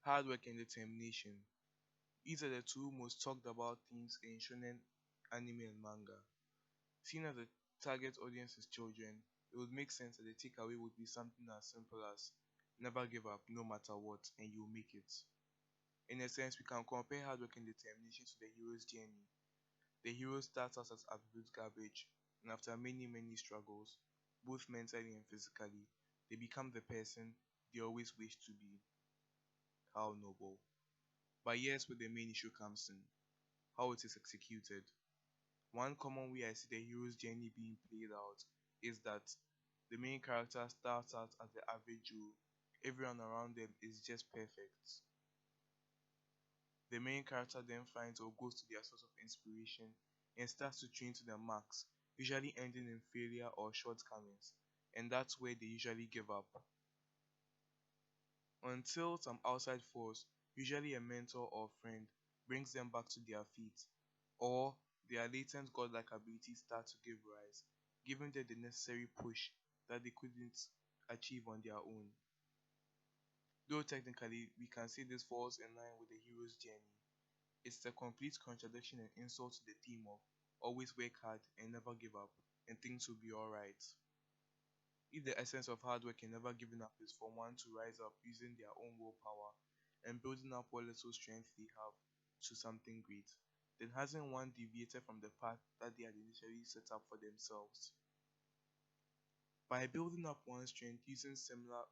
Hard work and determination. These are the two most talked about themes in shonen anime and manga. Seeing as the target audience is children, it would make sense that the takeaway would be something as simple as never give up no matter what and you'll make it. In a sense, we can compare hard work and determination to the hero's journey. The hero starts out as absolute garbage, and after many struggles, both mentally and physically, they become the person they always wished to be. How noble. But here's where the main issue comes in: how it is executed. One common way I see the hero's journey being played out is that the main character starts out as the average Joe. Everyone around them is just perfect. The main character then finds or goes to their source of inspiration and starts to train to the max, usually ending in failure or shortcomings, and that's where they usually give up. Until some outside force, usually a mentor or friend, brings them back to their feet, or their latent godlike abilities start to give rise, giving them the necessary push that they couldn't achieve on their own. Though technically we can say this falls in line with the hero's journey, it's a complete contradiction and insult to the theme of always work hard and never give up, and things will be alright. If the essence of hard work and never giving up is for one to rise up using their own willpower and building up what little strength they have to something great, then hasn't one deviated from the path that they had initially set up for themselves? By building up one's strength using similar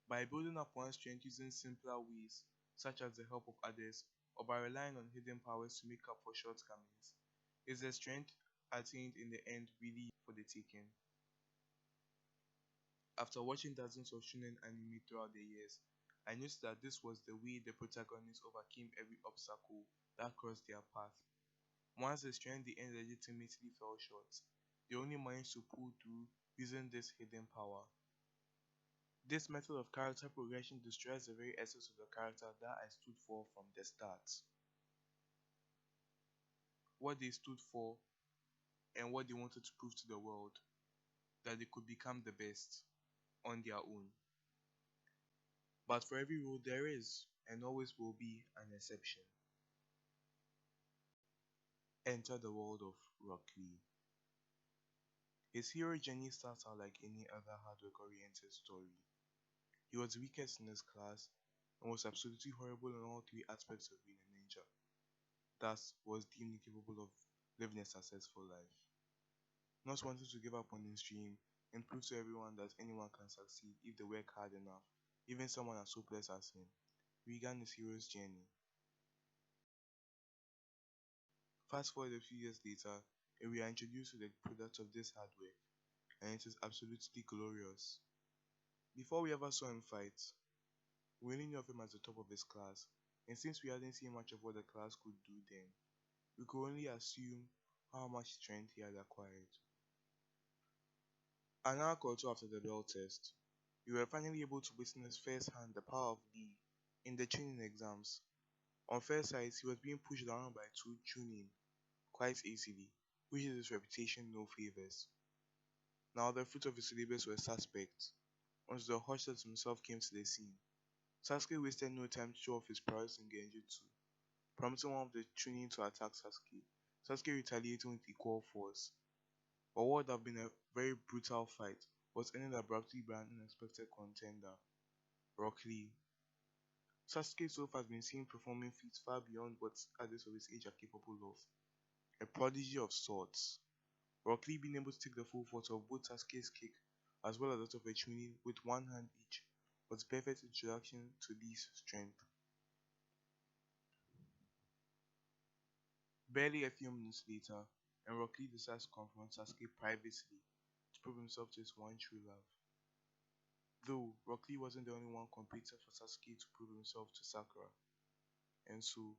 by building up one's strength using simpler ways, such as the help of others, or by relying on hidden powers to make up for shortcomings, is the strength attained in the end really for the taking? After watching dozens of shonen anime throughout the years, I noticed that this was the way the protagonists overcame every obstacle that crossed their path. Once the strength they end legitimately fell short, they only managed to pull through using this hidden power. This method of character progression destroys the very essence of the character that I stood for from the start. What they stood for and what they wanted to prove to the world, that they could become the best on their own. But for every rule there is, and always will be, an exception. Enter the world of Rock Lee. His hero journey starts out like any other hardwork oriented story. He was weakest in his class and was absolutely horrible in all three aspects of being a ninja. Thus was deemed incapable of living a successful life. Not wanting to give up on his dream and prove to everyone that anyone can succeed if they work hard enough, even someone as hopeless as him, began his hero's journey. Fast forward a few years later, and we are introduced to the product of this hard work, and it is absolutely glorious. Before we ever saw him fight, we only knew of him as the top of his class, and since we hadn't seen much of what the class could do then, we could only assume how much strength he had acquired. An arc or two after the bell test, we were finally able to witness firsthand the power of Lee in the training exams. On first sight, he was being pushed around by two Chunin quite easily, which did his reputation no favors. Now the fruit of his syllabus was suspect, until the Hoshlet himself came to the scene. Sasuke wasted no time to show off his prowess in Genjutsu, prompting one of the Chunin to attack Sasuke, Sasuke retaliating with equal force. But what would have been a very brutal fight was ended abruptly by an unexpected contender, Rock Lee. Sasuke so far has been seen performing feats far beyond what others of his age are capable of, a prodigy of sorts. Rock Lee being able to take the full force of both Sasuke's kick as well as that of a Chunin with one hand each was a perfect introduction to Lee's strength. Barely a few minutes later, and Rock Lee decides to confront Sasuke privately to prove himself to his one true love. Though Rock Lee wasn't the only one competing for Sasuke to prove himself to Sakura, and so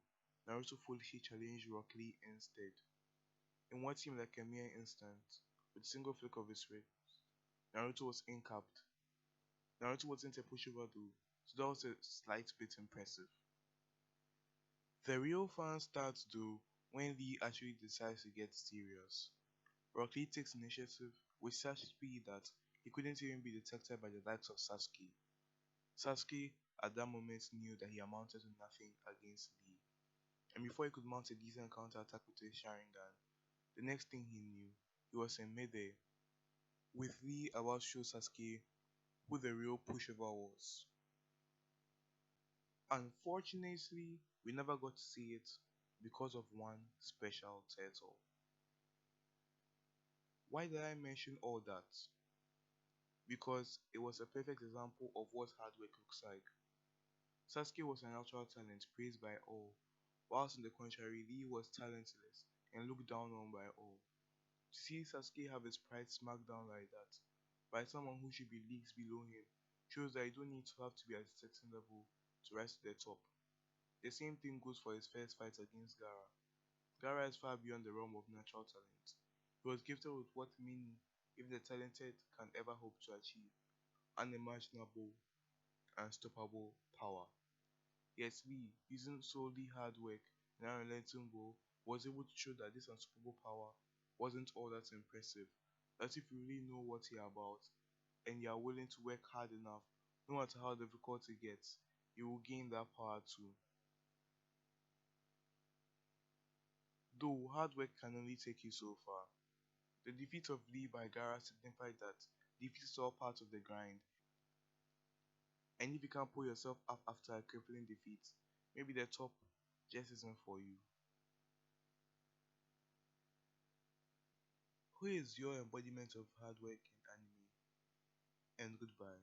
Naruto foolishly challenged Rock Lee instead. In what seemed like a mere instant, with a single flick of his wrist, Naruto was incapped. Naruto wasn't a pushover though, so that was a slight bit impressive. The real fun starts though when Lee actually decides to get serious. Rock Lee takes initiative with such speed that he couldn't even be detected by the likes of Sasuke. Sasuke, at that moment knew that he amounted to nothing against Lee. And before he could mount a decent counterattack with his Sharingan, the next thing he knew, he was in midair, with Lee about to show Sasuke who the real pushover was. Unfortunately, we never got to see it because of one special turtle. Why did I mention all that? Because it was a perfect example of what hard work looks like. Sasuke was a natural talent praised by all, whilst on the contrary, Lee was talentless and looked down on by all. To see Sasuke have his pride smacked down like that by someone who should be leagues below him shows that you don't need to have to be at a certain level to rise to the top. The same thing goes for his first fight against Gaara. Gaara is far beyond the realm of natural talent. He was gifted with what many, if the talented, can ever hope to achieve: unimaginable, unstoppable power. Yet Lee, using solely hard work and unrelenting will, was able to show that this unstoppable power wasn't all that impressive. That if you really know what you're about and you are willing to work hard enough, no matter how difficult it gets, you will gain that power too. Though hard work can only take you so far. The defeat of Lee by Gaara signified that defeat is all part of the grind, and if you can't pull yourself up after a crippling defeat, maybe the top just isn't for you. Who is your embodiment of hard work in anime? And goodbye.